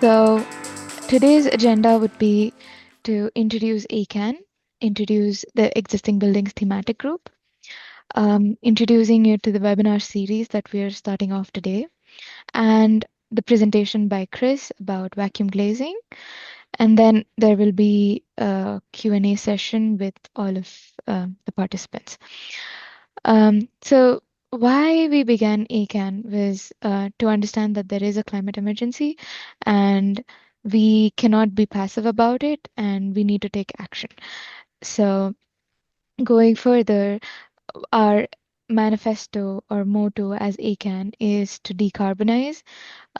So today's agenda would be to introduce ACAN, introduce the existing buildings thematic group, introducing you to the webinar series that we are starting off today, and the presentation by Chris about vacuum glazing. And then there will be a Q&A session with all of the participants. So why we began ACAN was to understand that there is a climate emergency and we cannot be passive about it and we need to take action. So going further, our manifesto or motto as ACAN is to decarbonize,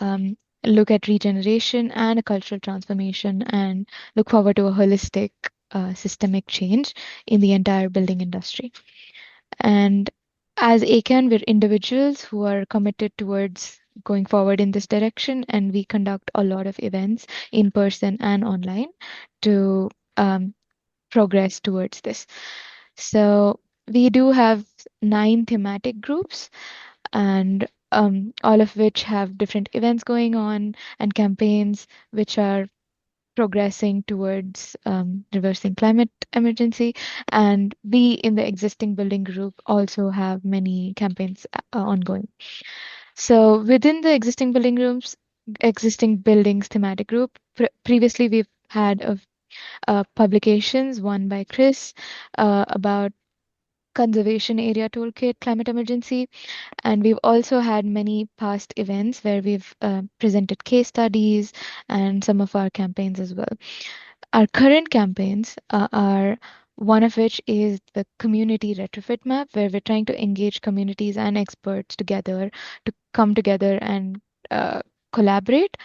um, look at regeneration and a cultural transformation, and look forward to a holistic systemic change in the entire building industry. And as ACAN, we're individuals who are committed towards going forward in this direction, and we conduct a lot of events in person and online to progress towards this. So we do have 9 thematic groups, and all of which have different events going on and campaigns which are progressing towards reversing climate emergency. And we in the existing building group also have many campaigns ongoing. So within the existing buildings thematic group, previously we've had publications, one by Chris about conservation area toolkit climate emergency, and we've also had many past events where we've presented case studies and some of our campaigns as well. Our current campaigns are one of which is the community retrofit map, where we're trying to engage communities and experts together to come together and collaborate,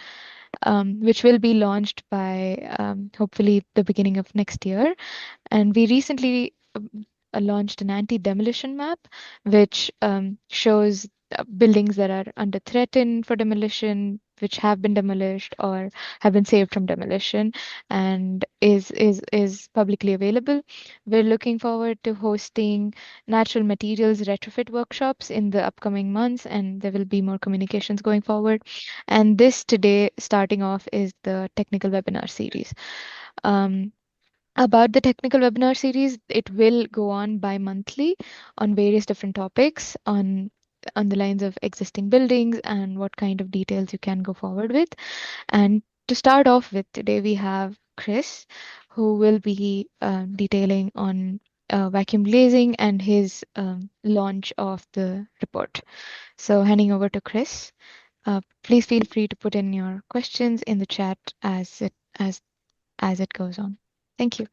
which will be launched by hopefully the beginning of next year. And we recently launched an anti-demolition map, which shows buildings that are under threatened for demolition, which have been demolished or have been saved from demolition, and is publicly available. We're looking forward to hosting natural materials retrofit workshops in the upcoming months, and there will be more communications going forward. And this today, starting off, is the technical webinar series. Um, about the technical webinar series, it will go on bi-monthly on various different topics on the lines of existing buildings and what kind of details you can go forward with. And to start off with, today we have Chris, who will be detailing on vacuum glazing and his launch of the report. So handing over to Chris. Please feel free to put in your questions in the chat as it goes on. Thank you.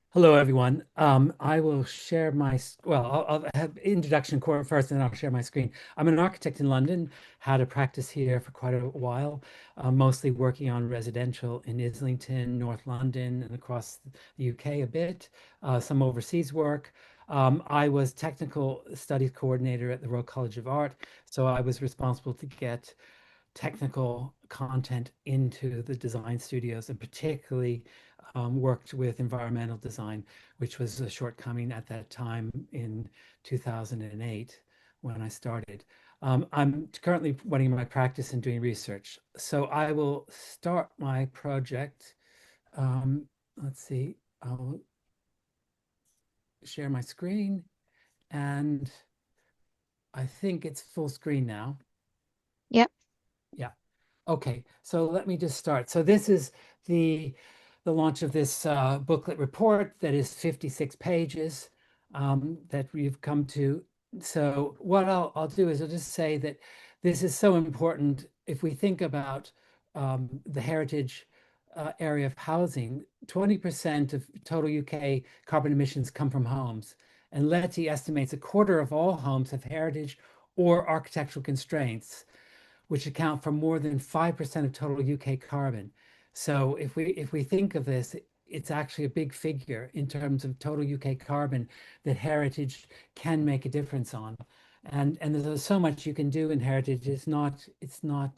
Hello, everyone. I will share I'll have introduction first, and then I'll share my screen. I'm an architect in London, had a practice here for quite a while, mostly working on residential in Islington, North London, and across the UK a bit, some overseas work. I was technical studies coordinator at the Royal College of Art, so I was responsible to get technical content into the design studios, and particularly worked with environmental design, which was a shortcoming at that time in 2008 when I started. I'm currently running my practice and doing research. So I will start my project. Let's see, I'll share my screen, and I think it's full screen now. Yep. Yeah. Okay, so let me just start. So this is the launch of this booklet report that is 56 pages that we've come to. So what I'll do is I'll just say that this is so important. If we think about the heritage area of housing, 20% of total UK carbon emissions come from homes. And Letty estimates a quarter of all homes have heritage or architectural constraints, which account for more than 5% of total UK carbon. So if we think of this, it's actually a big figure in terms of total UK carbon that heritage can make a difference on. And there's so much you can do in heritage. It's not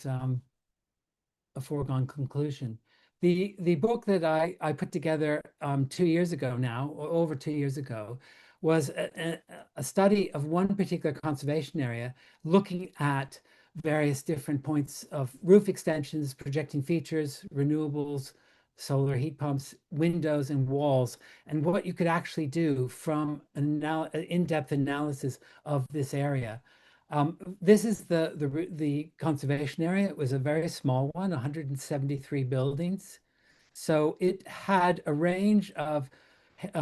a foregone conclusion. The book that I put together 2 years ago now, or over 2 years ago, was a study of one particular conservation area, looking at various different points of roof extensions, projecting features, renewables, solar heat pumps, windows, and walls, and what you could actually do from an in-depth analysis of this area. This is the conservation area. It was a very small one, 173 buildings. So it had a range of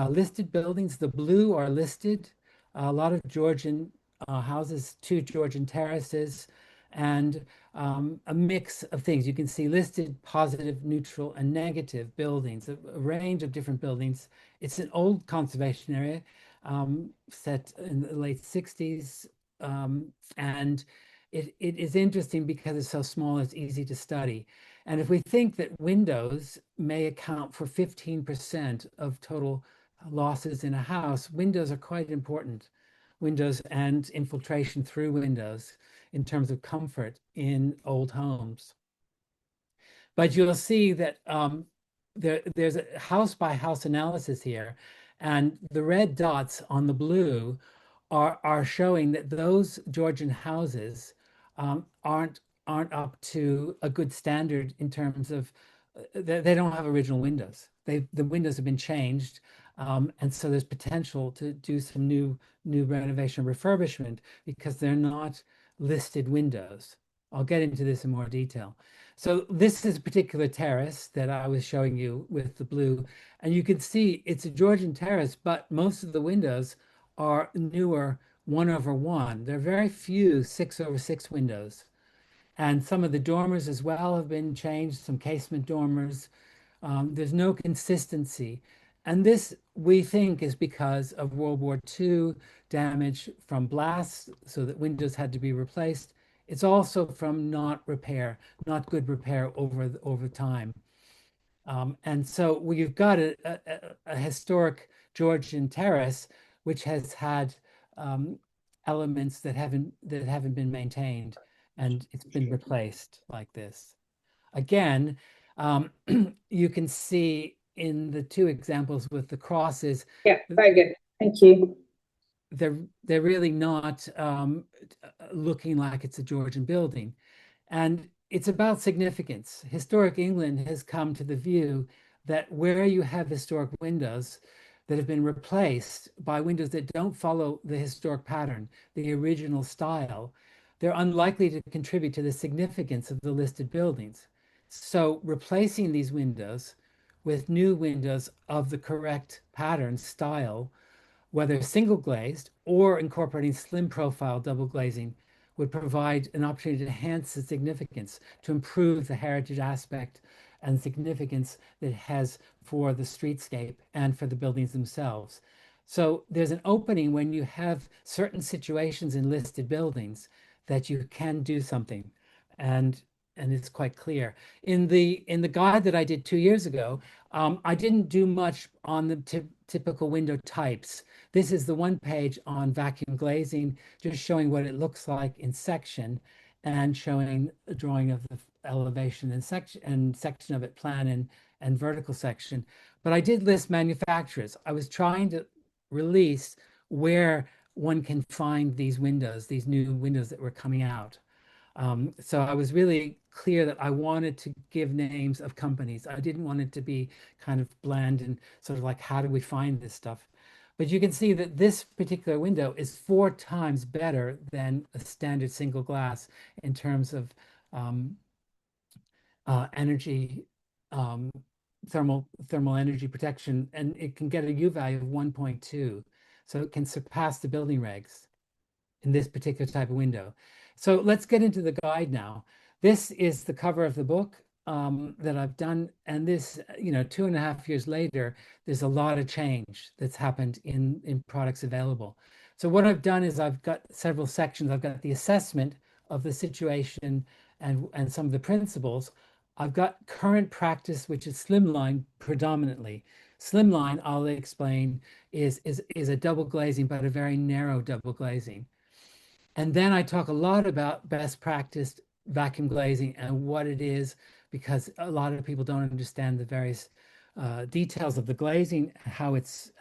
listed buildings. The blue are listed, a lot of Georgian houses, two Georgian terraces, and a mix of things. You can see listed positive, neutral, and negative buildings, a range of different buildings. It's an old conservation area set in the late 60s. And it is interesting because it's so small, it's easy to study. And if we think that windows may account for 15% of total losses in a house, windows are quite important. Windows and infiltration through windows in terms of comfort in old homes. But you'll see that there's a house by house analysis here, and the red dots on the blue are showing that those Georgian houses aren't up to a good standard in terms of they don't have original windows. The windows have been changed, and so there's potential to do some new renovation refurbishment because they're not listed windows. I'll get into this in more detail. So this is a particular terrace that I was showing you with the blue, and you can see it's a Georgian terrace, but most of the windows are newer 1/1. There are very few 6/6 windows. And some of the dormers as well have been changed, some casement dormers. There's no consistency. And this, we think, is because of World War II damage from blasts, so that windows had to be replaced. It's also from not good repair over time. And so we've got a historic Georgian terrace, which has had elements that haven't been maintained, and it's been replaced like this. Again, you can see in the two examples with the crosses, Yeah, very good. Thank you. they're really not looking like it's a Georgian building. And it's about significance. Historic England has come to the view that where you have historic windows that have been replaced by windows that don't follow the historic pattern, the original style, they're unlikely to contribute to the significance of the listed buildings. So replacing these windows with new windows of the correct pattern style, whether single glazed or incorporating slim profile double glazing, would provide an opportunity to enhance the significance, to improve the heritage aspect and significance that it has for the streetscape and for the buildings themselves. So there's an opening when you have certain situations in listed buildings that you can do something. And it's quite clear. In the guide that I did 2 years ago, I didn't do much on the typical window types. This is the one page on vacuum glazing, just showing what it looks like in section and showing a drawing of the elevation and section of it, plan and vertical section. But I did list manufacturers. I was trying to release where one can find these windows, these new windows that were coming out. So I was really clear that I wanted to give names of companies. I didn't want it to be kind of bland and sort of like, how do we find this stuff? But you can see that this particular window is 4 times better than a standard single glass in terms of energy, um, thermal energy protection, and it can get a U value of 1.2. So it can surpass the building regs in this particular type of window. So let's get into the guide now. This is the cover of the book that I've done. And this, 2.5 years later, there's a lot of change that's happened in products available. So what I've done is I've got several sections. I've got the assessment of the situation and some of the principles. I've got current practice, which is slimline predominantly. Slimline, I'll explain, is a double glazing, but a very narrow double glazing. And then I talk a lot about best practice vacuum glazing and what it is, because a lot of people don't understand the various details of the glazing, how it's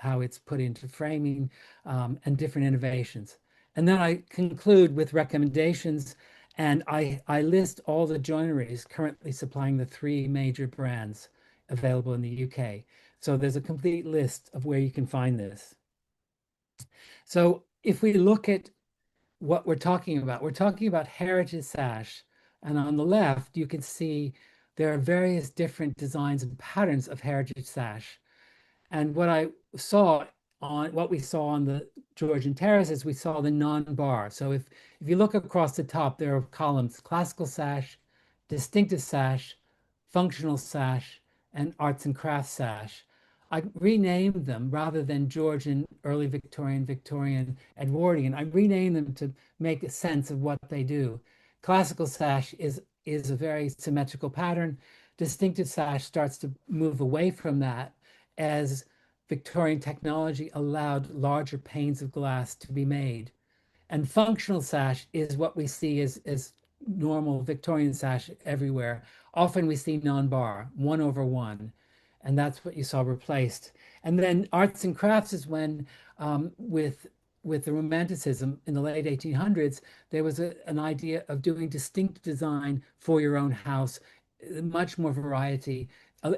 put into framing, and different innovations. And then I conclude with recommendations, and I list all the joineries currently supplying the three major brands available in the UK. So there's a complete list of where you can find this. So if we look at what we're talking about heritage sash, and on the left you can see there are various different designs and patterns of heritage sash. And what we saw on the Georgian terraces, we saw the non-bar. So if you look across the top, there are columns: classical sash, distinctive sash, functional sash, and arts and crafts sash. I renamed them rather than Georgian, early Victorian, Victorian, Edwardian. I renamed them to make a sense of what they do. Classical sash is a very symmetrical pattern. Distinctive sash starts to move away from that as Victorian technology allowed larger panes of glass to be made. And functional sash is what we see as normal Victorian sash everywhere. Often we see non-bar, 1/1, and that's what you saw replaced. And then arts and crafts is when, with the Romanticism in the late 1800s, there was an idea of doing distinct design for your own house, much more variety,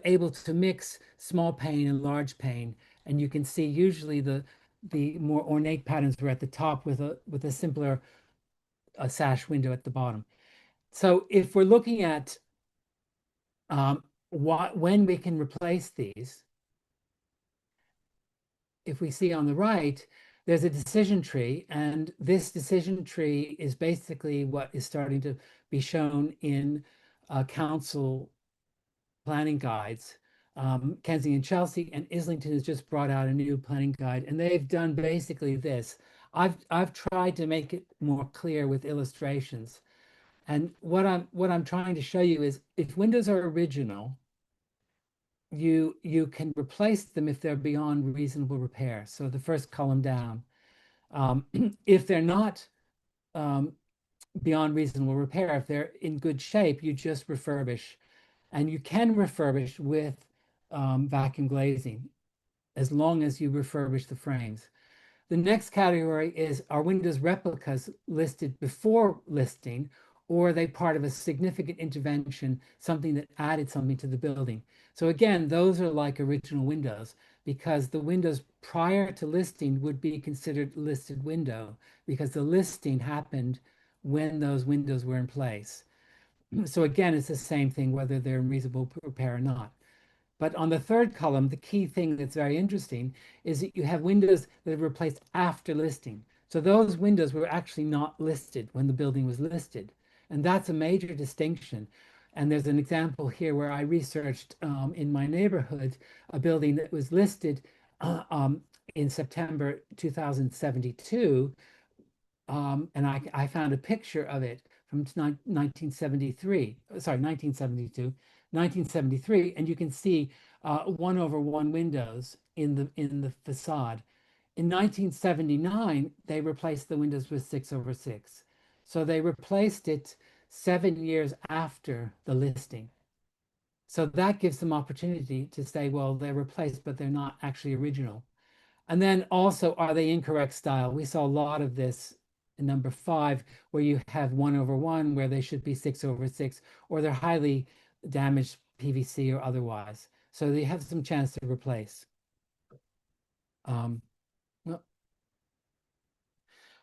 able to mix small pane and large pane. And you can see usually the more ornate patterns were at the top with a simpler sash window at the bottom. So if we're looking at when we can replace these, if we see on the right, there's a decision tree, and this decision tree is basically what is starting to be shown in council planning guides. Kensington, Chelsea, and Islington has just brought out a new planning guide, and they've done basically this. I've tried to make it more clear with illustrations, and what I'm trying to show you is if windows are original, you can replace them if they're beyond reasonable repair. So the first column down. If they're not um, beyond reasonable repair, if they're in good shape, you just refurbish. And you can refurbish with vacuum glazing as long as you refurbish the frames. The next category is, are windows replicas listed before listing, or are they part of a significant intervention, something that added something to the building? So again, those are like original windows, because the windows prior to listing would be considered listed window, because the listing happened when those windows were in place. So again, it's the same thing whether they're in reasonable repair or not. But on the third column, the key thing that's very interesting is that you have windows that are replaced after listing. So those windows were actually not listed when the building was listed. And that's a major distinction. And there's an example here where I researched in my neighborhood a building that was listed in September 2072. And I found a picture of it from 1973, sorry, 1972, 1973, and you can see 1/1 windows in the facade. In 1979, they replaced the windows with 6/6. So they replaced it 7 years after the listing. So that gives them opportunity to say, well, they're replaced, but they're not actually original. And then also, are they incorrect style? We saw a lot of this in number 5, where you have 1/1, where they should be 6/6, or they're highly damaged PVC or otherwise. So they have some chance to replace. Well,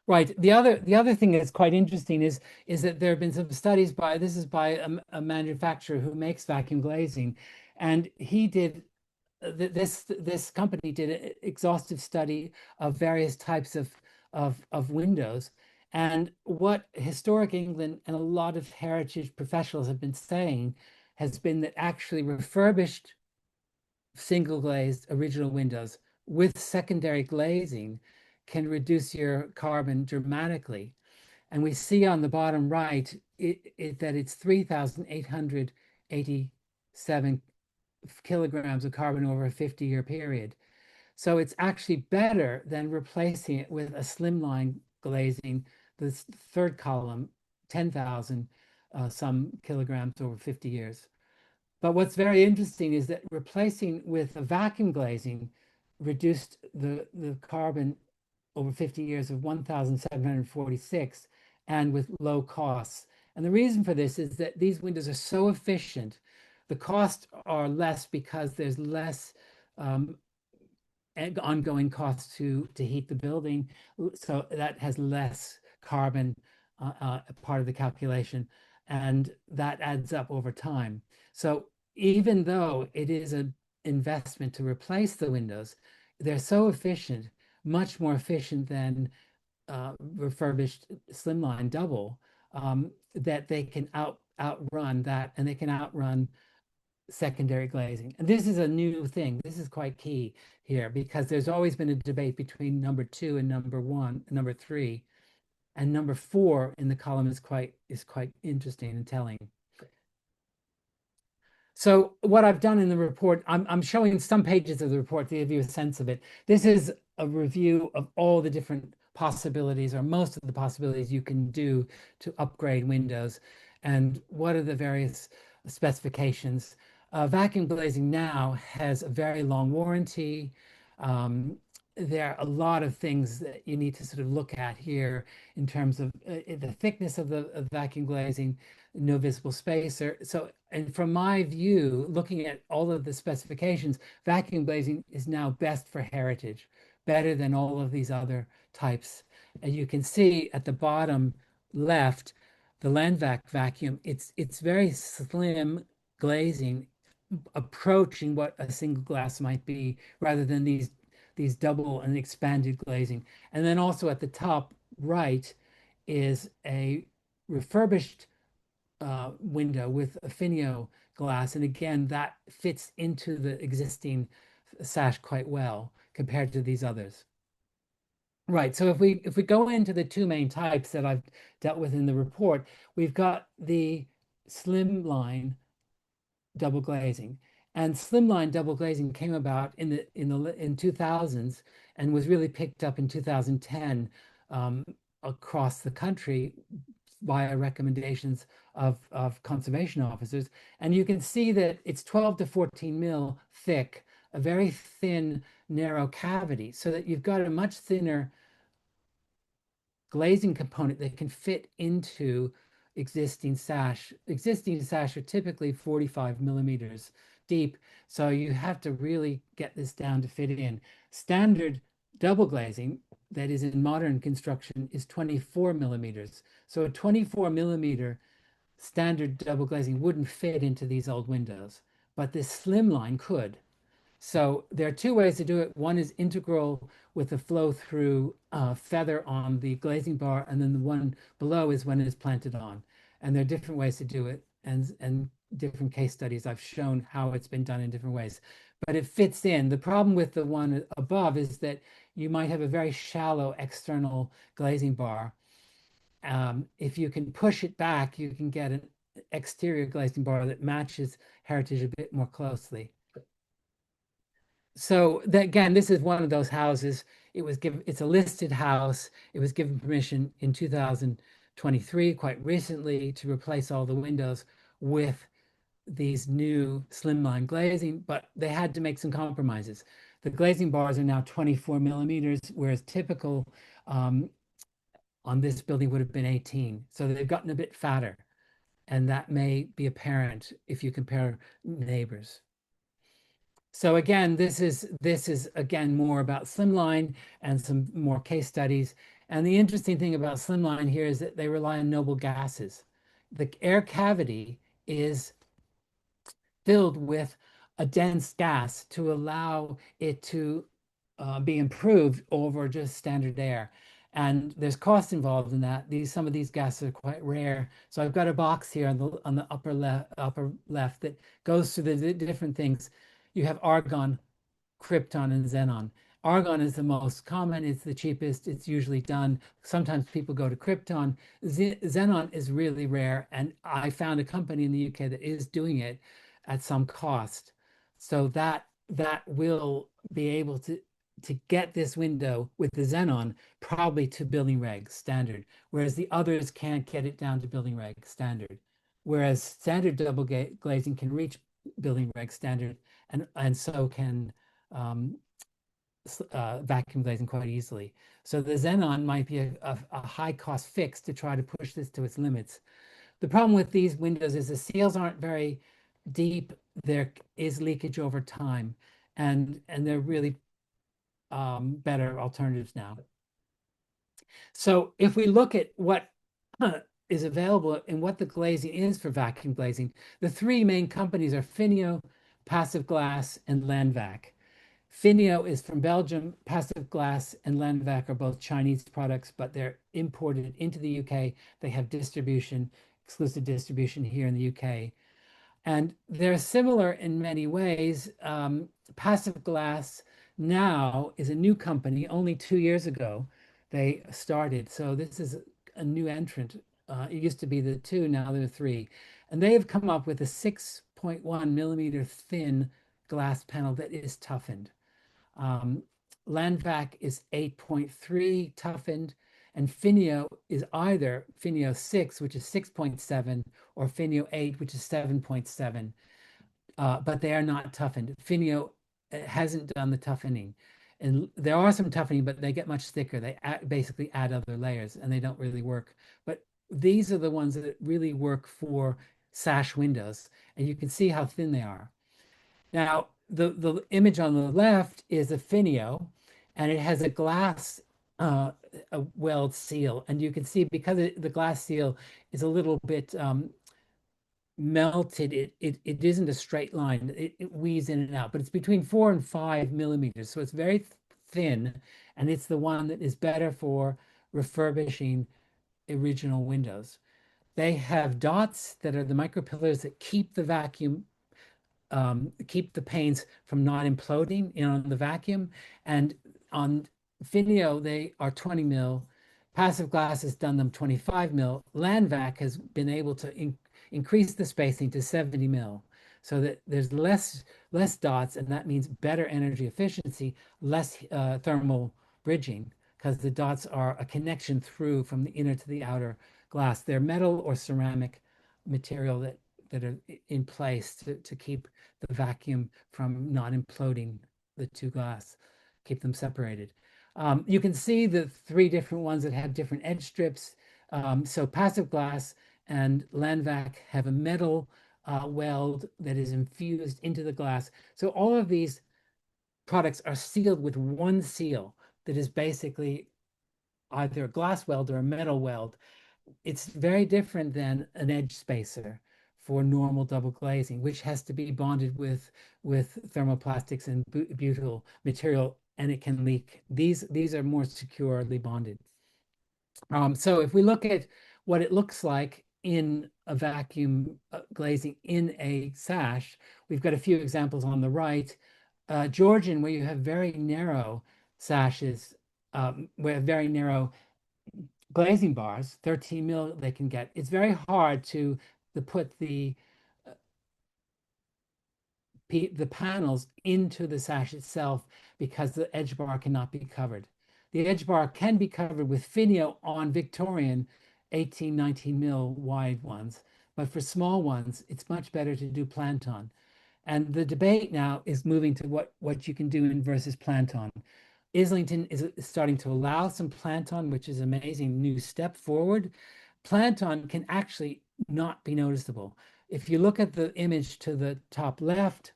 right. The other thing that's quite interesting is that there have been some studies by a manufacturer who makes vacuum glazing, and he did this company did an exhaustive study of various types of windows. And what historic England and a lot of heritage professionals have been saying has been that actually refurbished single glazed original windows with secondary glazing can reduce your carbon dramatically. And we see on the bottom right that it's 3,887 kilograms of carbon over a 50-year period. So it's actually better than replacing it with a slimline glazing, the third column, 10,000 some kilograms over 50 years. But what's very interesting is that replacing with a vacuum glazing reduced the carbon over 50 years of 1,746 and with low costs. And the reason for this is that these windows are so efficient. The costs are less because there's less um, ongoing costs to heat the building. So that has less carbon part of the calculation. And that adds up over time. So even though it is an investment to replace the windows, they're so efficient, much more efficient than refurbished slimline double, that they can outrun that, and they can outrun secondary glazing. And this is a new thing. This is quite key here because there's always been a debate between number 2 and number 1, number 3, and number 4 in the column is quite interesting and telling. So what I've done in the report, I'm showing some pages of the report to give you a sense of it. This is a review of all the different possibilities, or most of the possibilities you can do to upgrade Windows, and what are the various specifications. Vacuum glazing now has a very long warranty. There are a lot of things that you need to sort of look at here in terms of the thickness of the vacuum glazing, no visible space. So, and from my view, looking at all of the specifications, vacuum glazing is now best for heritage, better than all of these other types. And you can see at the bottom left, the Landvac vacuum, it's very slim glazing, approaching what a single glass might be, rather than these double and expanded glazing. And then also at the top right is a refurbished window with affinio glass. And again, that fits into the existing sash quite well compared to these others. Right, so if we go into the two main types that I've dealt with in the report, we've got the slimline double glazing. And slimline double glazing came about in 2000s and was really picked up in 2010 across the country via recommendations of conservation officers. And you can see that it's 12 to 14 mil thick, a very thin, narrow cavity, so that you've got a much thinner glazing component that can fit into existing sash. Existing sash are typically 45 millimeters deep, so you have to really get this down to fit it in. Standard double glazing that is in modern construction is 24 millimeters. So a 24 millimeter standard double glazing wouldn't fit into these old windows, but this slimline could. So there are two ways to do it. One is integral with a flow through feather on the glazing bar, and then the one below is when it is planted on. And there are different ways to do it, and different case studies I've shown how it's been done in different ways. But it fits in. The problem with the one above is that you might have a very shallow external glazing bar. If you can push it back, you can get an exterior glazing bar that matches heritage a bit more closely. So that, again, this is one of those houses. It's a listed house. It was given permission in 2023, quite recently, to replace all the windows with these new slimline glazing, but they had to make some compromises. The glazing bars are now 24 millimeters, whereas typical on this building would have been 18. So they've gotten a bit fatter, and that may be apparent if you compare neighbors. So again, this is again more about slimline and some more case studies. And the interesting thing about slimline here is that they rely on noble gases. The air cavity is filled with a dense gas to allow it to be improved over just standard air. And there's cost involved in that. Some of these gases are quite rare. So I've got a box here on the upper left that goes through the different things. You have argon, krypton, and xenon. Argon is the most common, it's the cheapest, it's usually done. Sometimes people go to krypton. Xenon is really rare, and I found a company in the UK that is doing it at some cost. So that will be able to get this window with the xenon probably to building regs standard, whereas the others can't get it down to building reg standard. Whereas standard double glazing can reach building reg standard, and so can vacuum glazing quite easily. So the xenon might be a high cost fix to try to push this to its limits. The problem with these windows is the seals aren't very deep. There is leakage over time, and they're really better alternatives now. So if we look at what is available and what the glazing is for vacuum glazing, the three main companies are Finio, Passive Glass, and Landvac. Finio is from Belgium. Passive Glass and Landvac are both Chinese products, but they're imported into the UK. They have distribution, exclusive distribution here in the UK. And they're similar in many ways. Passive Glass now is a new company. Only 2 years ago, they started. So this is a new entrant. It used to be the two, now they're three. And they have come up with a 6.1 millimeter thin glass panel that is toughened. Um, Landvac is 8.3 toughened, and Finio is either Finio 6, which is 6.7, or Finio 8, which is 7.7, but they are not toughened. Finio hasn't done the toughening. And there are some toughening, but they get much thicker. They basically add other layers, and they don't really work. But these are the ones that really work for sash windows, and you can see how thin they are. Now, the image on the left is a Finio, and it has a glass a weld seal. And you can see because the glass seal is a little bit melted, it isn't a straight line. It weaves in and out, but it's between 4 and 5 millimeters. So it's very thin, and it's the one that is better for refurbishing original windows. They have dots that are the micropillars that keep the vacuum keep the panes from not imploding in the vacuum. And on Finio, they are 20 mil. Passive Glass has done them 25 mil. Landvac has been able to increase the spacing to 70 mil so that there's less dots, and that means better energy efficiency, less thermal bridging, because the dots are a connection through from the inner to the outer glass. They're metal or ceramic material that are in place to keep the vacuum from not imploding the two glass, keep them separated. You can see the three different ones that have different edge strips. So Passive Glass and Landvac have a metal weld that is infused into the glass. So all of these products are sealed with one seal that is basically either a glass weld or a metal weld. It's very different than an edge spacer for normal double glazing, which has to be bonded with thermoplastics and butyl material, and it can leak. These are more securely bonded. So if we look at what it looks like in a vacuum glazing in a sash, we've got a few examples on the right. Georgian, where you have very narrow sashes, where very narrow glazing bars, 13 mil they can get. It's very hard to put the panels into the sash itself because the edge bar cannot be covered. The edge bar can be covered with Finio on Victorian 18, 19 mil wide ones, but for small ones, it's much better to do Planton. And the debate now is moving to what you can do in versus Planton. Islington is starting to allow some Planton, which is an amazing new step forward. Planton can actually not be noticeable. If you look at the image to the top left,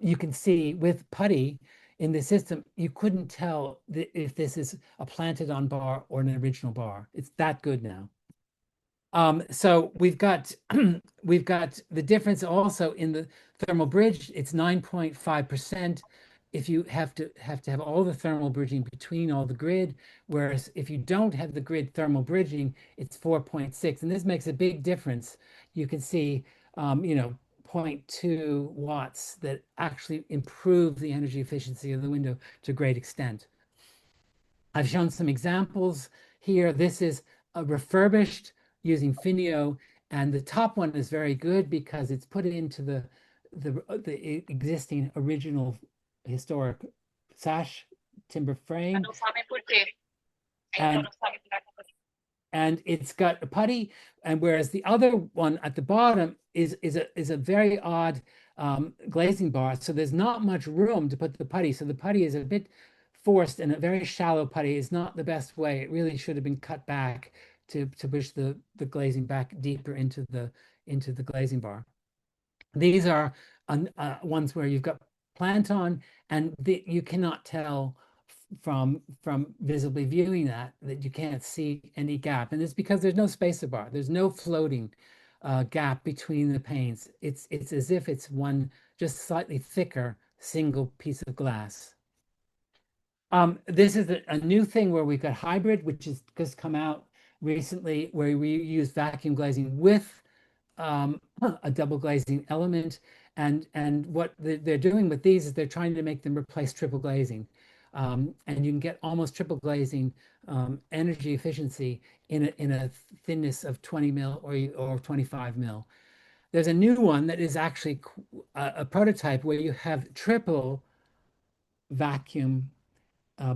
you can see with putty in the system, you couldn't tell if this is a planted on bar or an original bar. It's that good now. So we've got we've got the difference also in the thermal bridge. It's 9.5%. If you have to have all the thermal bridging between all the grid, whereas if you don't have the grid thermal bridging, it's 4.6, and this makes a big difference. You can see, 0.2 watts that actually improve the energy efficiency of the window to a great extent. I've shown some examples here. This is a refurbished using Finio, and the top one is very good because it's put into the existing original historic sash timber frame. And and it's got a putty, and whereas the other one at the bottom is a very odd glazing bar. So there's not much room to put the putty. So the putty is a bit forced, and a very shallow putty is not the best way. It really should have been cut back to push the glazing back deeper into the glazing bar. These are ones where you've got plant on, and you cannot tell from visibly viewing that you can't see any gap, and it's because there's no spacer bar. There's no floating gap between the panes. It's as if it's one just slightly thicker single piece of glass. This is a new thing where we've got hybrid, which has just come out recently, where we use vacuum glazing with a double glazing element. And what they're doing with these is they're trying to make them replace triple glazing. And you can get almost triple glazing energy efficiency in a thinness of 20 mil or 25 mil. There's a new one that is actually a prototype where you have triple vacuum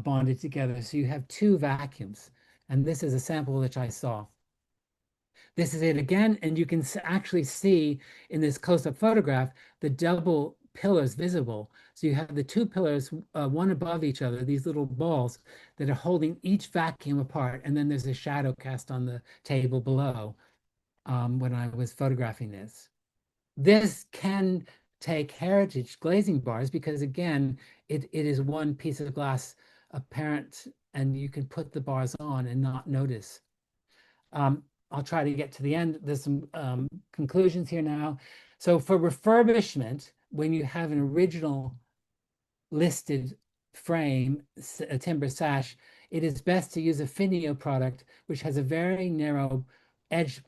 bonded together. So you have two vacuums. And this is a sample which I saw. This is it again, and you can actually see in this close-up photograph the double pillars visible. So you have the two pillars, one above each other, these little balls that are holding each vacuum apart, and then there's a shadow cast on the table below when I was photographing this. This can take heritage glazing bars because, again, it is one piece of glass apparent, and you can put the bars on and not notice. I'll try to get to the end. There's some conclusions here now. So for refurbishment, when you have an original listed frame, a timber sash, it is best to use a Finio product, which has a very narrow edge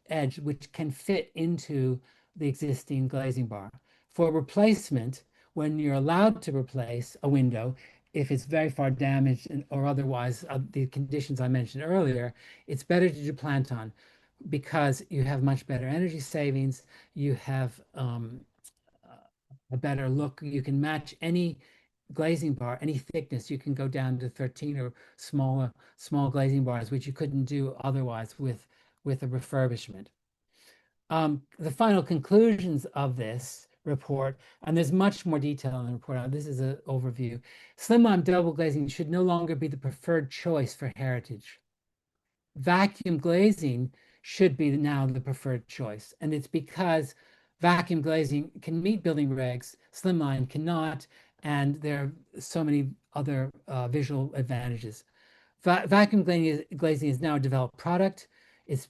which can fit into the existing glazing bar. For replacement, when you're allowed to replace a window, if it's very far damaged or otherwise the conditions I mentioned earlier, it's better to do plant-on because you have much better energy savings. You have a better look. You can match any glazing bar, any thickness. You can go down to 13 or small glazing bars, which you couldn't do otherwise with a refurbishment. The final conclusions of this report, and there's much more detail in the report. This is an overview. Slimline double glazing should no longer be the preferred choice for heritage. Vacuum glazing should be now the preferred choice, and it's because vacuum glazing can meet building regs, slimline cannot, and there are so many other visual advantages. Vacuum glazing is now a developed product. It's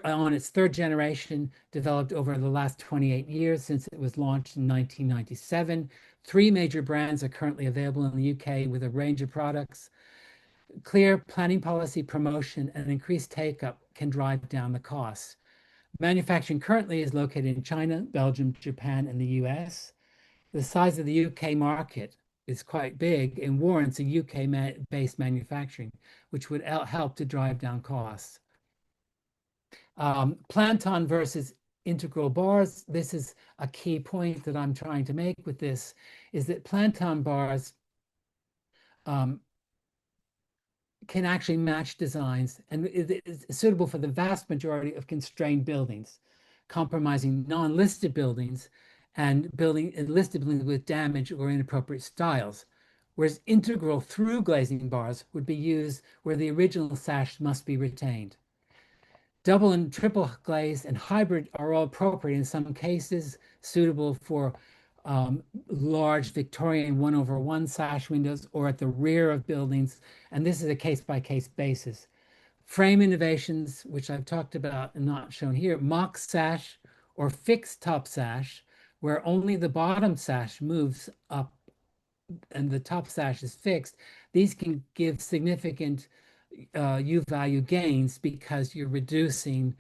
on its third generation, developed over the last 28 years since it was launched in 1997. 3 major brands are currently available in the UK with a range of products. Clear planning policy, promotion, and increased take-up can drive down the costs. Manufacturing currently is located in China, Belgium, Japan, and the US. The size of the UK market is quite big and warrants a UK-based manufacturing, which would help to drive down costs. Plant-on versus integral bars. This is a key point that I'm trying to make with this, is that plant-on bars can actually match designs and is suitable for the vast majority of constrained buildings, compromising non-listed buildings and listed buildings with damage or inappropriate styles. Whereas integral through glazing bars would be used where the original sash must be retained. Double and triple glaze and hybrid are all appropriate in some cases, suitable for large Victorian 1/1 sash windows or at the rear of buildings. And this is a case-by-case basis. Frame innovations, which I've talked about and not shown here, mock sash or fixed top sash, where only the bottom sash moves up and the top sash is fixed. These can give significant U value gains because you're reducing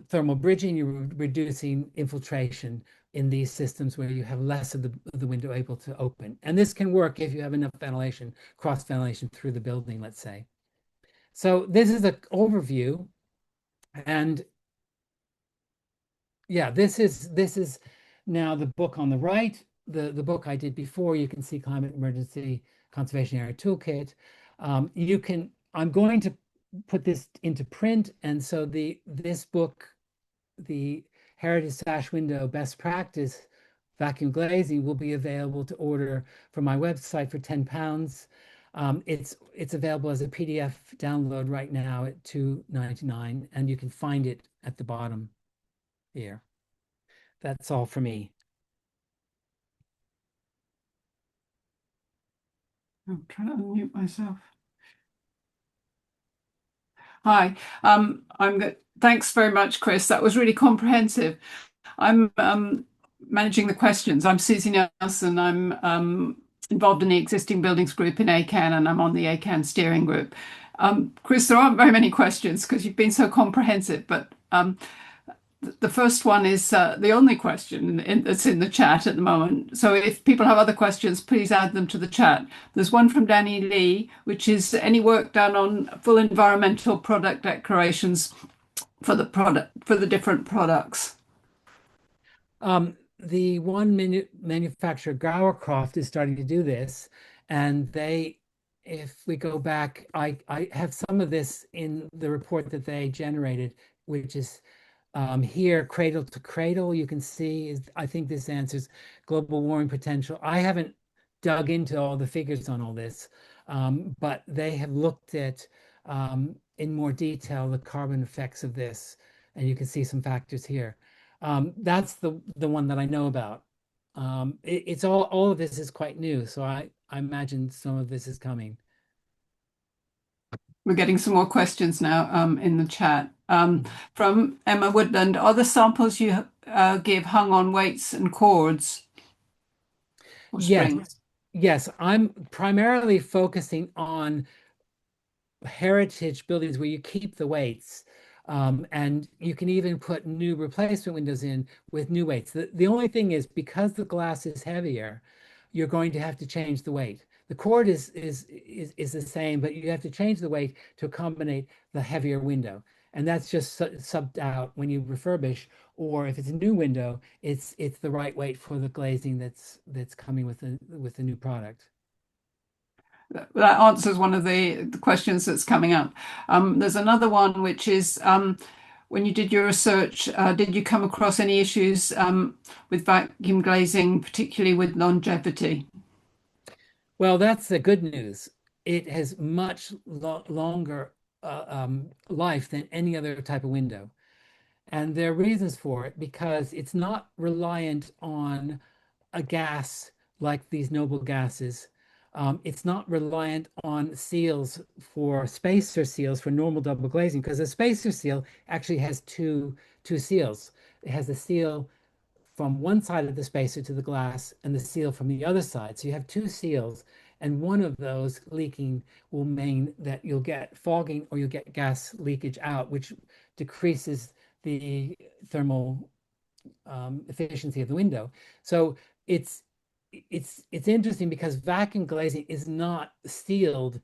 thermal bridging, you're reducing infiltration in these systems where you have less of the window able to open. And this can work if you have enough ventilation, cross ventilation through the building, let's say. So this is an overview. And yeah, this is now the book on the right. The book I did before, you can see Climate Emergency Conservation Area Toolkit. I'm going to put this into print, and so this book, the Heritage Sash Window Best Practice Vacuum Glazing, will be available to order from my website for £10. It's available as a PDF download right now at $2.99, and you can find it at the bottom here. That's all for me. I'm trying to unmute myself. Hi, I'm good. Thanks very much, Chris. That was really comprehensive. I'm managing the questions. I'm Susie Nelson. I'm involved in the existing buildings group in ACAN, and I'm on the ACAN steering group. Chris, there aren't very many questions because you've been so comprehensive, but the first one is the only question that's in the chat at the moment. So if people have other questions, please add them to the chat. There's one from Danny Lee, which is any work done on full environmental product declarations for the different products. The one manufacturer, Gowercroft, is starting to do this, and if we go back, I have some of this in the report that they generated, which is here, cradle to cradle. You can see, I think this answers global warming potential. I haven't dug into all the figures on all this, but they have looked at in more detail the carbon effects of this, and you can see some factors here. That's the one that I know about. It's all of this is quite new, so I imagine some of this is coming. We're getting some more questions now in the chat. From Emma Woodland, are the samples you give hung on weights and cords or strings? Yes, I'm primarily focusing on heritage buildings where you keep the weights. And you can even put new replacement windows in with new weights. The only thing is, because the glass is heavier, you're going to have to change the weight. The cord is the same, but you have to change the weight to accommodate the heavier window. And that's just subbed out when you refurbish, or if it's a new window, it's the right weight for the glazing that's coming with the new product. That answers one of the questions that's coming up. There's another one, which is when you did your research, did you come across any issues with vacuum glazing, particularly with longevity? Well, that's the good news. It has much longer life than any other type of window. And there are reasons for it, because it's not reliant on a gas like these noble gases. It's not reliant on seals for spacer seals for normal double glazing, because a spacer seal actually has two seals. It has a seal from one side of the spacer to the glass and the seal from the other side. So you have two seals, and one of those leaking will mean that you'll get fogging or you'll get gas leakage out, which decreases the thermal efficiency of the window. So it's interesting because vacuum glazing is not sealed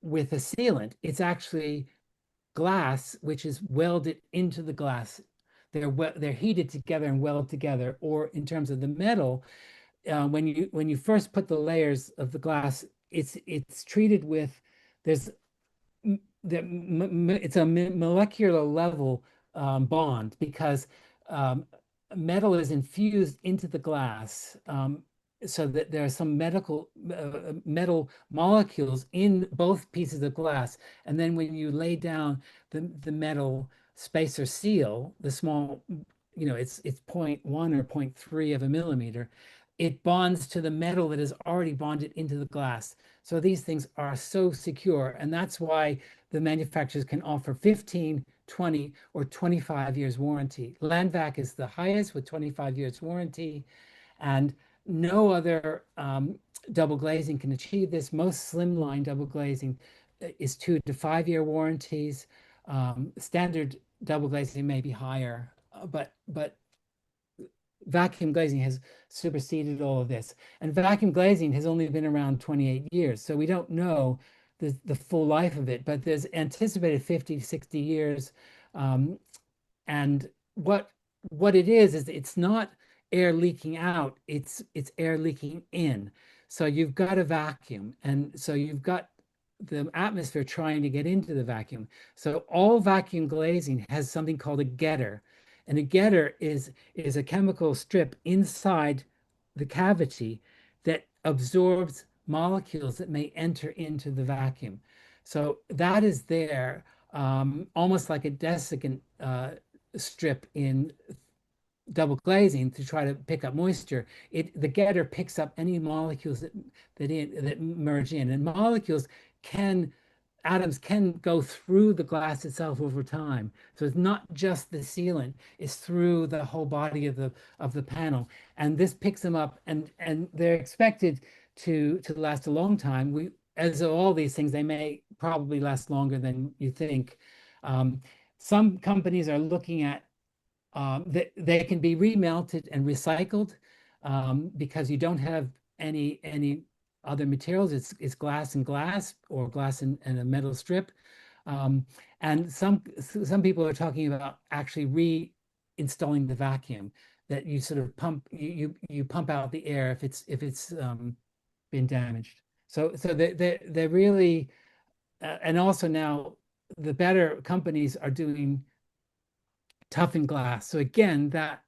with a sealant. It's actually glass which is welded into the glass. They're heated together and welded together. Or in terms of the metal, when you first put the layers of the glass, it's treated with there's it's a molecular level bond, because metal is infused into the glass, so that there are some metal molecules in both pieces of glass. And then when you lay down the metal spacer seal, the small, it's 0.1 or 0.3 of a millimeter, it bonds to the metal that is already bonded into the glass. So these things are so secure, and that's why the manufacturers can offer 15, 20, or 25 years warranty. Landvac is the highest with 25 years warranty, and no other double glazing can achieve this. Most slimline double glazing is 2 to 5 year warranties. Standard double glazing may be higher, but vacuum glazing has superseded all of this. And vacuum glazing has only been around 28 years, so we don't know the full life of it, but there's anticipated 50 to 60 years. And what it is it's not air leaking out, it's air leaking in. So you've got a vacuum, and so you've got the atmosphere trying to get into the vacuum. So all vacuum glazing has something called a getter. And a getter is a chemical strip inside the cavity that absorbs molecules that may enter into the vacuum. So that is there, almost like a desiccant strip in double glazing to try to pick up moisture. The getter picks up any molecules that merge in, and molecules can atoms can go through the glass itself over time. So it's not just the sealant, it's through the whole body of the panel. And this picks them up, and they're expected to last a long time. As all these things, they may probably last longer than you think. Some companies are looking at they can be remelted and recycled because you don't have any other materials. It's glass and glass, or glass and a metal strip. And some people are talking about actually reinstalling the vacuum, that you sort of you pump out the air if it's been damaged. So they're really and also now the better companies are doing toughened glass. So again, that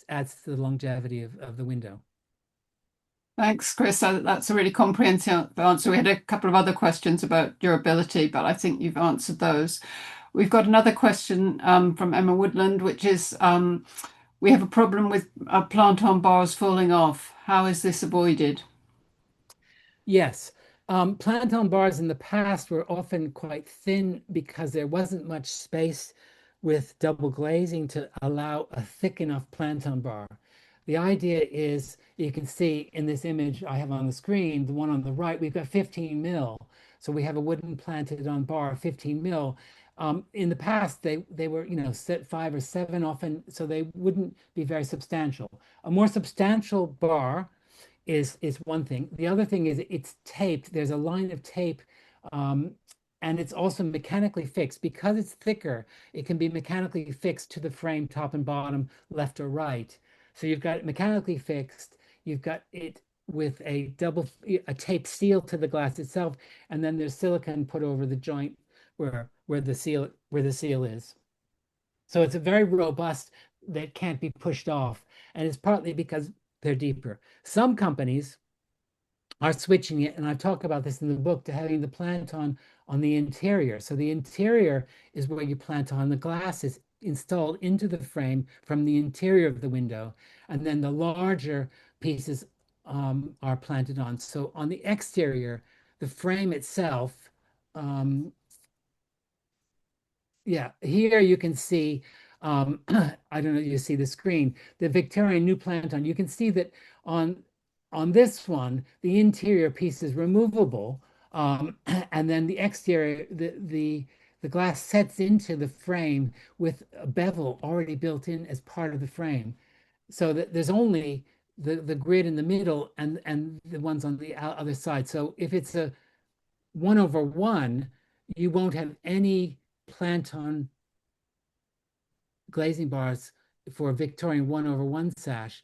adds to the longevity of the window. Thanks, Chris. That's a really comprehensive answer. We had a couple of other questions about durability, but I think you've answered those. We've got another question from Emma Woodland, which is we have a problem with plant-on bars falling off. How is this avoided? Yes. Plant-on bars in the past were often quite thin because there wasn't much space with double glazing to allow a thick enough plant-on bar. The idea is, you can see in this image I have on the screen, the one on the right, we've got 15 mil. So we have a wooden planted on bar, 15 mil. In the past, they were, set 5 or 7 often, so they wouldn't be very substantial. A more substantial bar is one thing. The other thing is it's taped. There's a line of tape, and it's also mechanically fixed. Because it's thicker, it can be mechanically fixed to the frame, top and bottom, left or right. So you've got it mechanically fixed. You've got it with a tape seal to the glass itself, and then there's silicone put over the joint where the seal is. So it's a very robust that can't be pushed off, and it's partly because they're deeper. Some companies are switching it, and I talk about this in the book, to having the plant on the interior. So the interior is where you plant on. The glass is installed into the frame from the interior of the window, and then the larger pieces are planted on. So on the exterior, the frame itself, yeah, here you can see, I don't know, you see the screen, the Victorian new plant-on. You can see that on this one, the interior piece is removable, and then the exterior, the glass sets into the frame with a bevel already built in as part of the frame, so that there's only the grid in the middle and the ones on the other side. So if it's a 1/1, you won't have any plant-on glazing bars for a Victorian 1/1 sash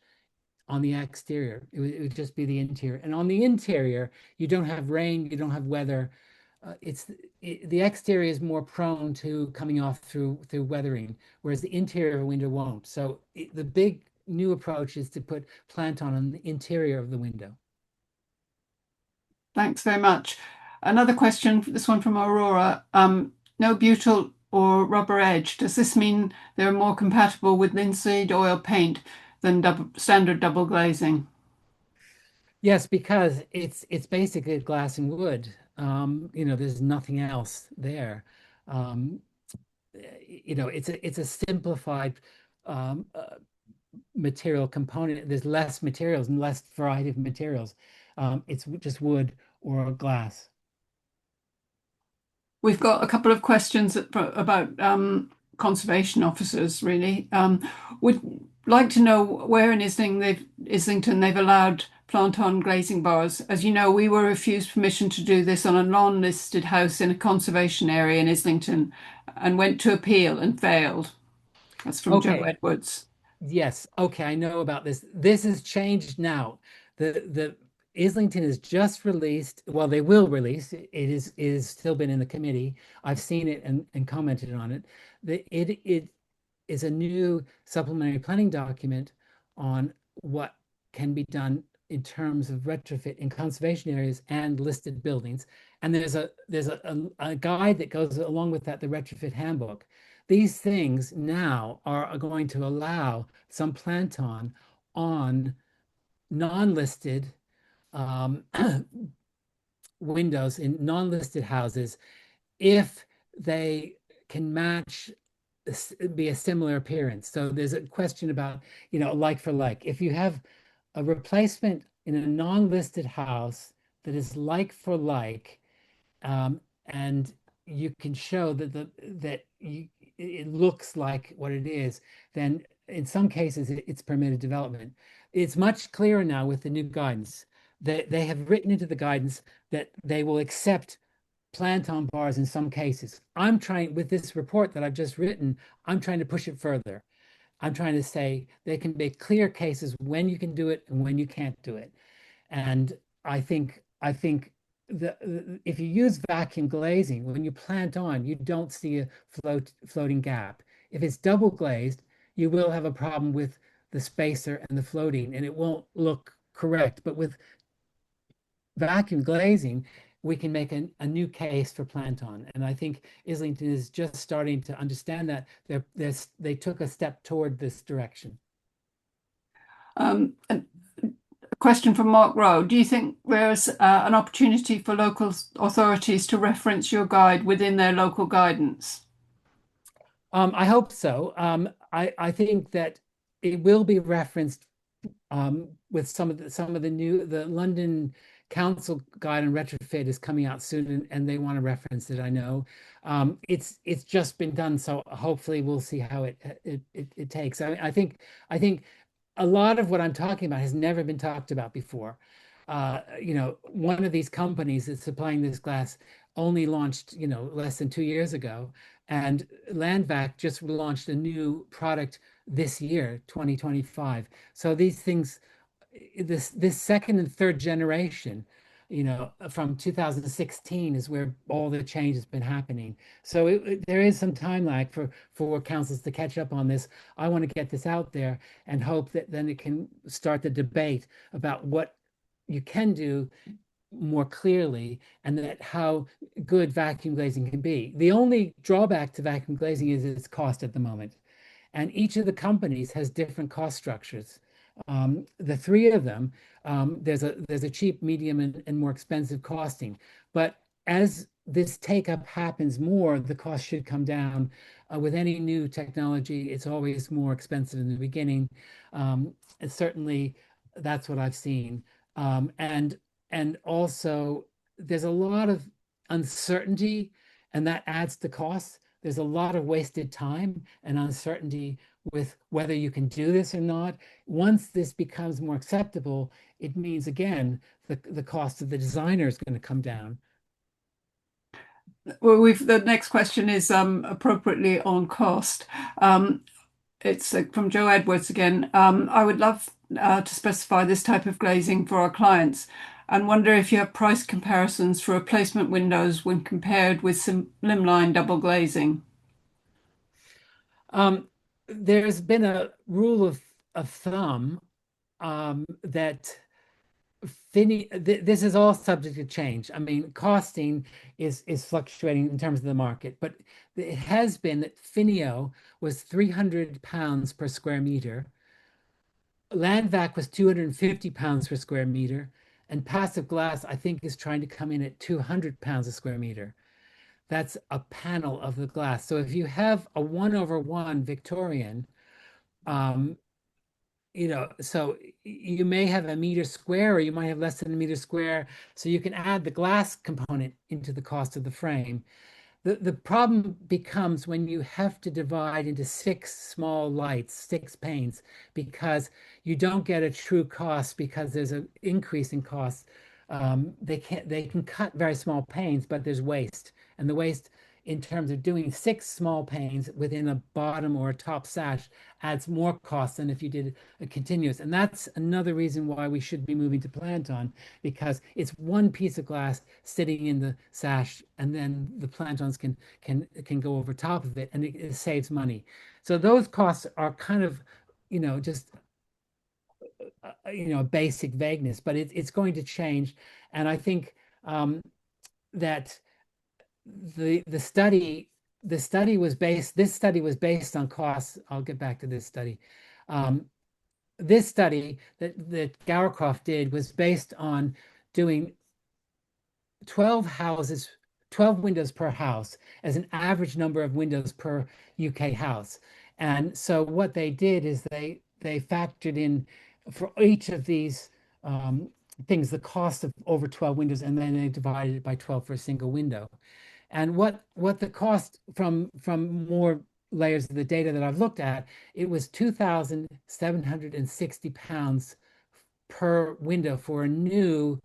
on the exterior. It would just be the interior. And on the interior, you don't have rain, you don't have weather. The exterior is more prone to coming off through weathering, whereas the interior window won't. So the big new approach is to put plant-on the interior of the window. Thanks very much. Another question, this one from Aurora. No butyl or rubber edge. Does this mean they're more compatible with linseed oil paint than standard double glazing? Yes, because it's basically glass and wood. There's nothing else there. It's a simplified material component. There's less materials and less variety of materials. It's just wood or glass. We've got a couple of questions about conservation officers, really. Would like to know where in Islington they've allowed plant-on glazing bars. As you know, we were refused permission to do this on a non-listed house in a conservation area in Islington, and went to appeal and failed. That's from Joe Edwards. Yes. Okay, I know about this. This has changed now. Islington has just released, well, they will release, it is still been in the committee. I've seen it and commented on it. It is a new supplementary planning document on what can be done in terms of retrofit in conservation areas and listed buildings. And there's a guide that goes along with that, the retrofit handbook. These things now are going to allow some planton on non-listed um, windows in non-listed houses if they can match be a similar appearance. So there's a question about, like for like. If you have a replacement in a non-listed house that is like for like, and you can show that it looks like what it is, then in some cases it's permitted development. It's much clearer now with the new guidance that they have written into the guidance that they will accept planton bars in some cases. I'm trying, with this report that I've just written, I'm trying to push it further. I'm trying to say they can be clear cases when you can do it and when you can't do it. And I think if you use vacuum glazing, when you plant on, you don't see a floating gap. If it's double glazed, you will have a problem with the spacer and the floating, and it won't look correct. But with vacuum glazing, we can make a new case for planton. And I think Islington is just starting to understand that they took a step toward this direction. A question from Mark Rowe. Do you think there's an opportunity for local authorities to reference your guide within their local guidance? I hope so. I think that it will be referenced with some of the London Council Guide on Retrofit is coming out soon, and they want to reference it. I know it's just been done, so hopefully we'll see how it takes. I think a lot of what I'm talking about has never been talked about before. One of these companies that's supplying this glass only launched, less than 2 years ago, and Landvac just launched a new product this year, 2025. So these things, this second and third generation, from 2016 is where all the change has been happening. So there is some time lag for councils to catch up on this. I want to get this out there and hope that then it can start the debate about what you can do more clearly and that how good vacuum glazing can be. The only drawback to vacuum glazing is its cost at the moment. And each of the companies has different cost structures. The three of them, there's a cheap, medium, and more expensive costing. But as this take up happens more, the cost should come down. With any new technology, it's always more expensive in the beginning. And certainly that's what I've seen. And also there's a lot of uncertainty, and that adds to costs. There's a lot of wasted time and uncertainty with whether you can do this or not. Once this becomes more acceptable, it means again the cost of the designer is going to come down. Well, the next question is appropriately on cost. It's from Joe Edwards again. I would love to specify this type of glazing for our clients and wonder if you have price comparisons for replacement windows when compared with slimline double glazing. There's been a rule of thumb that this is all subject to change. I mean, costing is fluctuating in terms of the market, but it has been that Finio was £300 per square meter. Landvac was £250 per square meter, and Passive Glass, I think, is trying to come in at £200 a square meter. That's a panel of the glass. So if you have a 1/1 Victorian, so you may have a meter square, or you might have less than a meter square. So you can add the glass component into the cost of the frame. The problem becomes when you have to divide into 6 small lights, 6 panes, because you don't get a true cost because there's an increase in costs. They can cut very small panes, but there's waste, and the waste in terms of doing 6 small panes within a bottom or a top sash adds more cost than if you did a continuous. And that's another reason why we should be moving to Planton, because it's one piece of glass sitting in the sash, and then the Plantons can go over top of it, and it saves money. So those costs are kind of, just basic vagueness, but it's going to change. And I think that the study this study was based on costs. I'll get back to this study. This study that Gowercroft did was based on doing 12 houses, 12 windows per house as an average number of windows per UK house. And so what they did is they factored in for each of these things the cost of over 12 windows, and then they divided it by 12 for a single window. And what the cost from more layers of the data that I've looked at, it was £2,760 per window for a new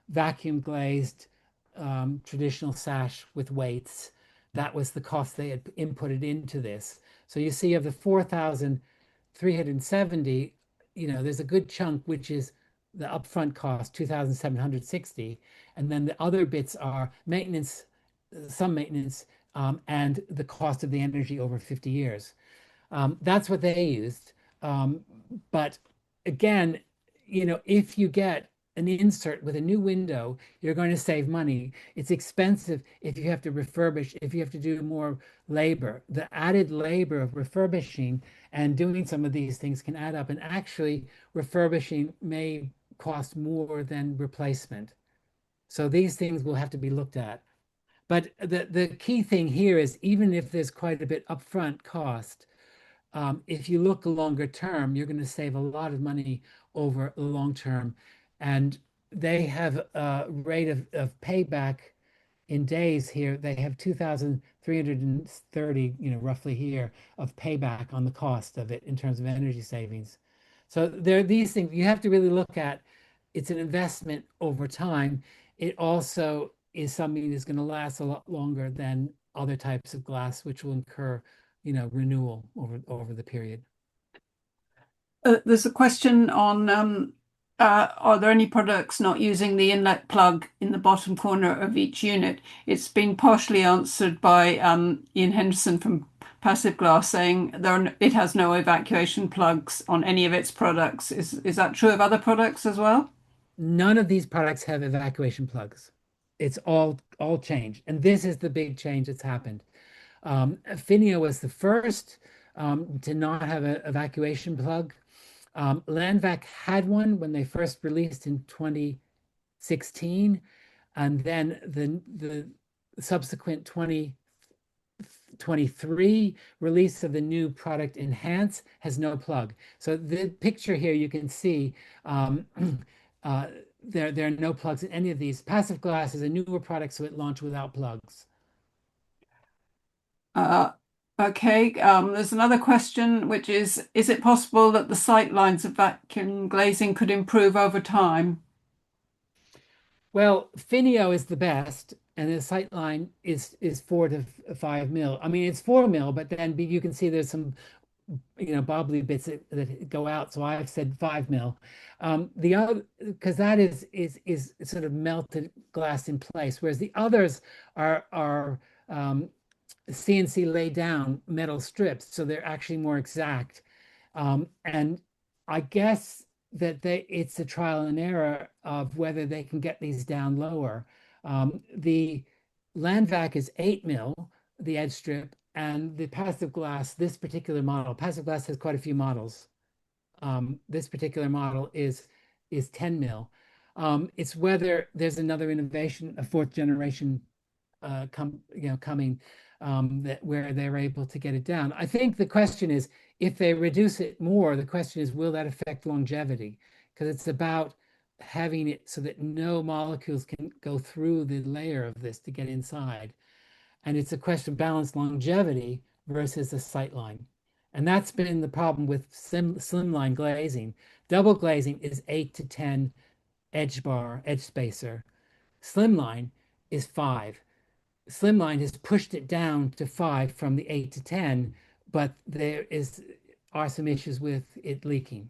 vacuum glazed traditional sash with weights. That was the cost they had inputted into this. So you see, of the 4,370, there's a good chunk which is the upfront cost, 2,760, and then the other bits are maintenance, some maintenance, and the cost of the energy over 50 years. That's what they used. But again, if you get an insert with a new window, you're going to save money. It's expensive if you have to refurbish, if you have to do more labor. The added labor of refurbishing and doing some of these things can add up. And actually, refurbishing may cost more than replacement. So these things will have to be looked at. But the key thing here is, even if there's quite a bit upfront cost, if you look longer term, you're going to save a lot of money over the long term. And they have a rate of payback in days here. They have 2,330, roughly here, of payback on the cost of it in terms of energy savings. So there are these things you have to really look at. It's an investment over time. It also is something that's going to last a lot longer than other types of glass, which will incur, renewal over the period. There's a question on are there any products not using the inlet plug in the bottom corner of each unit? It's been partially answered by Ian Henderson from Passive Glass, saying it has no evacuation plugs on any of its products. Is that true of other products as well? None of these products have evacuation plugs. It's all changed, and this is the big change that's happened. Finio was the first to not have an evacuation plug. Landvac had one when they first released in 2016, and then the subsequent 2023 release of the new product Enhance has no plug. So the picture here, you can see there are no plugs in any of these. Passive Glass is a newer product, so it launched without plugs. Okay, there's another question, which is it possible that the sight lines of vacuum glazing could improve over time? Well, Finio is the best, and the sight line is 4 to 5 mil. I mean, it's 4 mil, but then you can see there's some bobbly bits that go out. So I've said 5 mil. The other, because that is sort of melted glass in place, whereas the others are CNC laid down metal strips, so they're actually more exact. And I guess that it's a trial and error of whether they can get these down lower. The Landvac is 8 mil, the edge strip, and the Passive Glass, this particular model, Passive Glass has quite a few models. This particular model is 10 mil. It's whether there's another innovation, a 4th generation coming, where they're able to get it down. I think the question is, if they reduce it more, the question is, will that affect longevity? Because it's about having it so that no molecules can go through the layer of this to get inside. And it's a question of balanced longevity versus a sight line. And that's been the problem with slimline glazing. Double glazing is 8 to 10 edge spacer. Slimline is 5. Slimline has pushed it down to 5 from the 8 to 10, but are some issues with it leaking.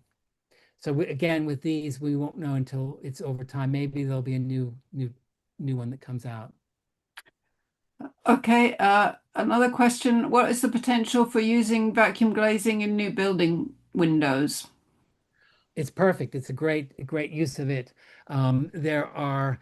So again, with these, we won't know until it's over time. Maybe there'll be a new one that comes out. Okay, another question. What is the potential for using vacuum glazing in new building windows? It's perfect. It's a great use of it. There are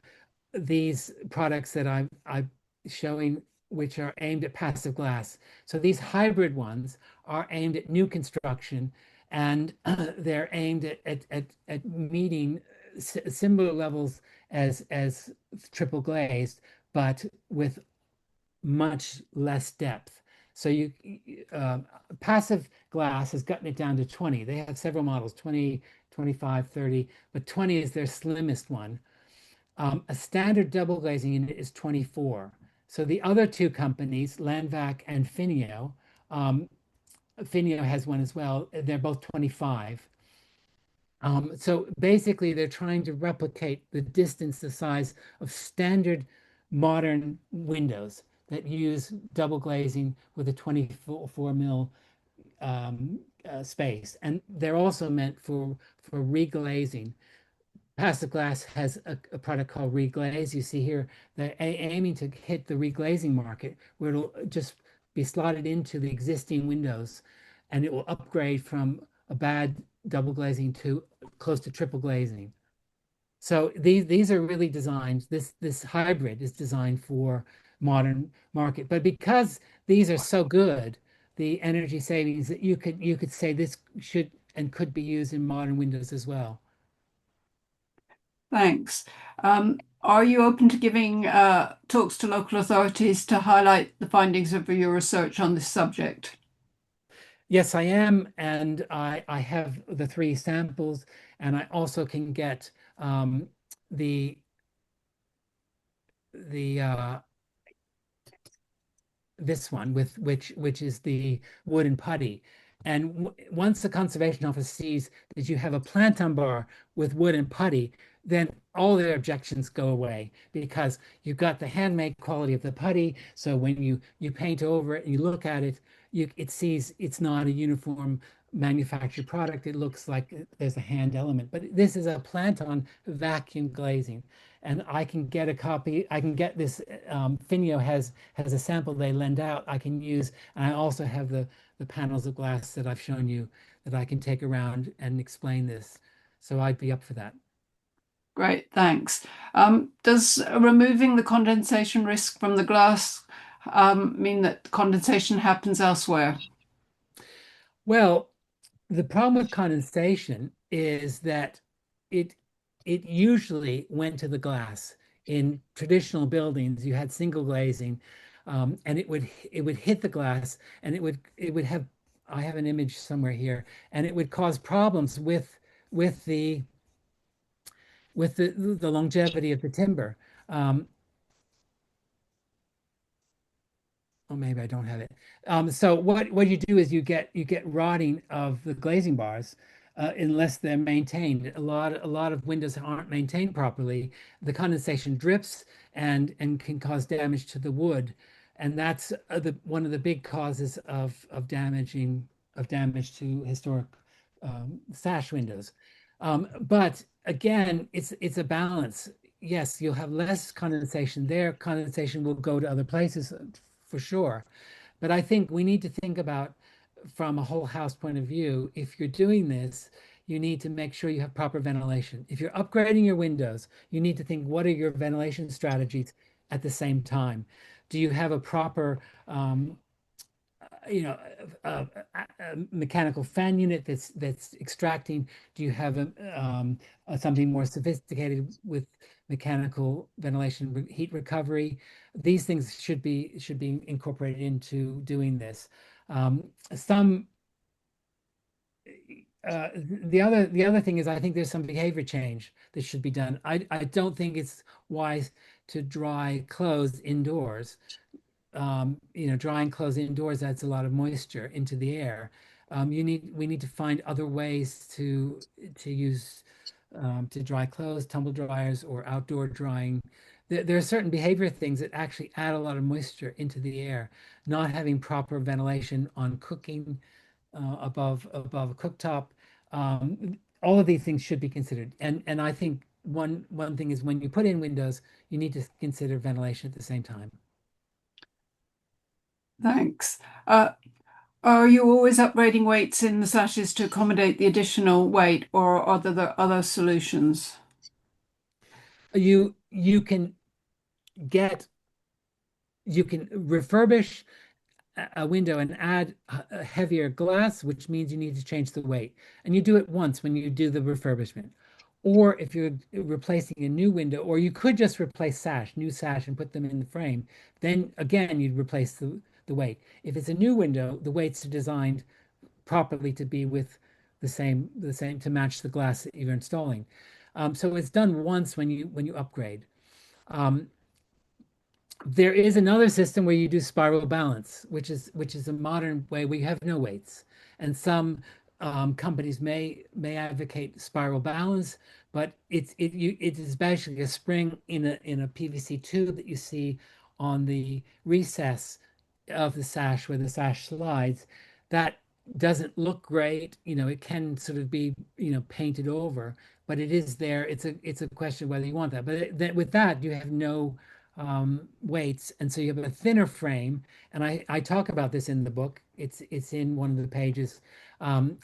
these products that I'm showing, which are aimed at passive glass. So these hybrid ones are aimed at new construction, and they're aimed at meeting similar levels as triple glazed, but with much less depth. So uh, passive glass has gotten it down to 20. They have several models, 20, 25, 30, but 20 is their slimmest one. A standard double glazing unit is 24. So the other two companies, Landvac and Finio, Finio has one as well. They're both 25. So basically, they're trying to replicate the distance, the size of standard modern windows that use double glazing with a 24 mil space. And they're also meant for reglazing. Passive Glass has a product called Reglaze. You see here, they're aiming to hit the reglazing market, where it'll just be slotted into the existing windows, and it will upgrade from a bad double glazing to close to triple glazing. So these are really designed. This hybrid is designed for modern market, but because these are so good, the energy savings that you could say this should and could be used in modern windows as well. Thanks. Are you open to giving talks to local authorities to highlight the findings of your research on this subject? Yes, I am, and I have the 3 samples, and I also can get the the this one with which is the wood and putty. And once the conservation office sees that you have a plantain bar with wood and putty, then all their objections go away because you've got the handmade quality of the putty. So when you paint over it and you look at it, it sees it's not a uniform manufactured product. It looks like there's a hand element, but this is a plantain vacuum glazing. And I can get a copy. I can get this. Finio has a sample they lend out. I can use, and I also have the panels of glass that I've shown you that I can take around and explain this. So I'd be up for that. Great, thanks. Does removing the condensation risk from the glass mean that condensation happens elsewhere? Well, the problem with condensation is that it it usually went to the glass. In traditional buildings, you had single glazing, and it would hit the glass, and it would have. I have an image somewhere here, and it would cause problems with the the longevity of the timber. Um, Oh, maybe I don't have it. So what you do is you get rotting of the glazing bars unless they're maintained. A lot of windows aren't maintained properly. The condensation drips and can cause damage to the wood, and that's one of the big causes of damage to historic sash windows. But again, it's a balance. Yes, you'll have less condensation there. Condensation will go to other places for sure. But I think we need to think about from a whole house point of view. If you're doing this, you need to make sure you have proper ventilation. If you're upgrading your windows, you need to think what are your ventilation strategies at the same time. Do you have a proper you know, a mechanical fan unit that's extracting? Do you have something more sophisticated with mechanical ventilation, heat recovery? These things should be incorporated into doing this. Some the other thing is I think there's some behavior change that should be done. I don't think it's wise to dry clothes indoors. Drying clothes indoors adds a lot of moisture into the air. We need to find other ways to use to dry clothes, tumble dryers or outdoor drying there are certain behavior things that actually add a lot of moisture into the air. Not having proper ventilation on cooking above a cooktop. All of these things should be considered. And I think one thing is when you put in windows, you need to consider ventilation at the same time. Thanks. Are you always upgrading weights in the sashes to accommodate the additional weight, or are there other solutions? You can get you can refurbish a window and add a heavier glass, which means you need to change the weight. And you do it once when you do the refurbishment. Or if you're replacing a new window, or you could just replace new sash, and put them in the frame, then again, you'd replace the weight. If it's a new window, the weights are designed properly to be with the same to match the glass that you're installing. So it's done once when you upgrade. Um, there is another system where you do spiral balance, which is a modern way where you have no weights. And some companies may advocate spiral balance, but it is basically a spring in a PVC tube that you see on the recess of the sash where the sash slides. That doesn't look great. It can sort of be painted over, but it is there. It's a question of whether you want that. But with that, you have no weights, and so you have a thinner frame. And I talk about this in the book. It's in one of the pages, and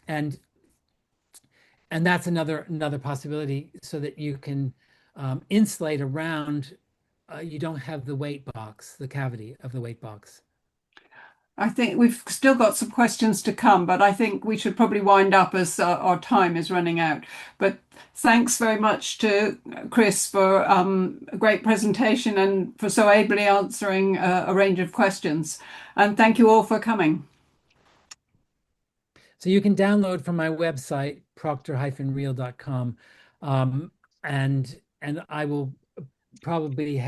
that's another possibility, so that you can insulate around. You don't have the weight box, the cavity of the weight box. I think we've still got some questions to come, but I think we should probably wind up as our time is running out. But thanks very much to Chris for a great presentation and for so ably answering a range of questions. And thank you all for coming. So you can download from my website, procter-real.com, and I will probably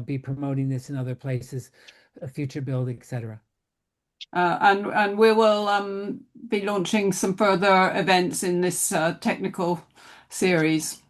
be promoting this in other places, Future Build, etc. And we will be launching some further events in this technical series.